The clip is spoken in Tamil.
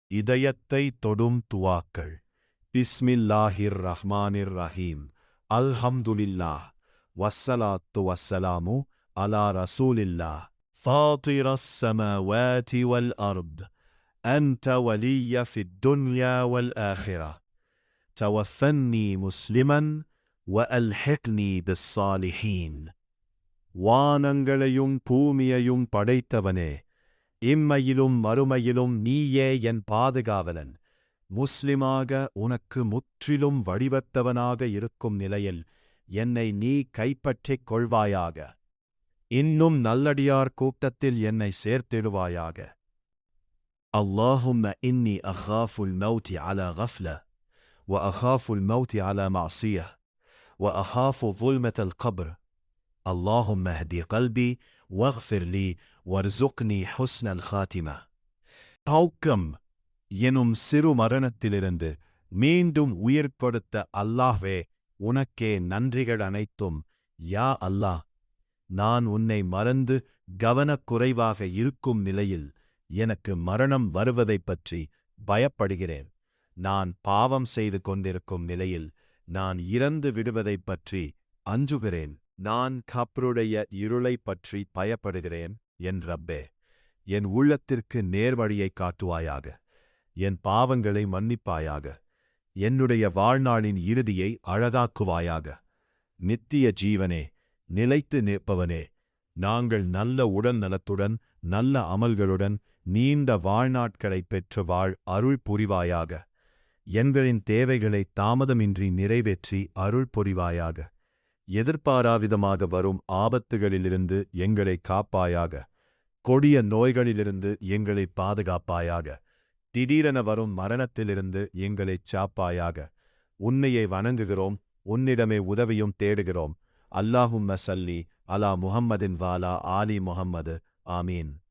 இதயத்தை தொடும் துவாக்கள். பிஸ்மில்லாஹிர் ரஹ்மானிர் ரஹீம். அல்ஹம்துலில்லாஹ் வஸ்ஸலாத்து வஸ்ஸலாமு அலா ரசூலில்லாஹ். ஃபாத்திரஸ் ஸமாவாதி வல் அர்த். أنت ولي في الدنيا والآخرة. توفني مسلما وألحقني بالصالحين. வானங்களையும் பூமியையும் படைத்தவனே, இம்மையிலும் மறுமையிலும் நீயே என் பாதுகாவலன். முஸ்லிமாக உனக்கு முற்றிலும் வடிவத்தவனாக இருக்கும் நிலையில் என்னை நீ கைப்பற்றிக் கொள்வாயாக. இன்னும் நல்லடியார் கூட்டத்தில் என்னை சேர்த்திடுவாயாக. اللهم إني أخاف الموت على غفلة، وأخاف الموت على معصية، وأخاف ظلمة القبر. اللهم اهدي قلبي واغفر لي وارزقني حسن الخاتمة. தௌக்கம் எனும் சிறு மரணத்திலிருந்து மீண்டும் உயிர்ப்படுத்த அல்லாஹ்வே உனக்கே நன்றிகள் அனைத்தும். யா அல்லாஹ், நான் உன்னை மறந்து கவனக்குறைவாக இருக்கும் நிலையில் எனக்கு மரணம் வருவதைப் பற்றி பயப்படுகிறேன். நான் பாவம் செய்து கொண்டிருக்கும் நிலையில் நான் இறந்து விடுவதைப் பற்றி அஞ்சுகிறேன். நான் கப்ருடைய இருளைப் பற்றி பயப்படுகிறேன். என் ரப்பே, என் உள்ளத்திற்கு நேர்வழியைக் காட்டுவாயாக. என் பாவங்களை மன்னிப்பாயாக. என்னுடைய வாழ்நாளின் இறுதியை அழகாக்குவாயாக. நித்திய ஜீவனே, நிலைத்து நிற்பவனே, நாங்கள் நல்ல உடல் நலத்துடன் நல்ல அமல்களுடன் நீண்ட வாழ்நாட்களைப் பெற்று அருள் புரிவாயாக. எங்களின் தேவைகளை தாமதமின்றி நிறைவேற்றி அருள் புரிவாயாக. எதிர்பாராவிதமாக வரும் ஆபத்துகளிலிருந்து எங்களை காப்பாயாக. கொடிய நோய்களிலிருந்து எங்களை பாதுகாப்பாயாக. திடீரென வரும் மரணத்திலிருந்து எங்களைச் சாப்பாயாக. உன்னையை வணங்குகிறோம், உன்னிடமே உதவியும் தேடுகிறோம். அல்லாஹும்ம ஸல்லி அலா முஹம்மதின் வாலா ஆலி முஹம்மது. ஆமீன்.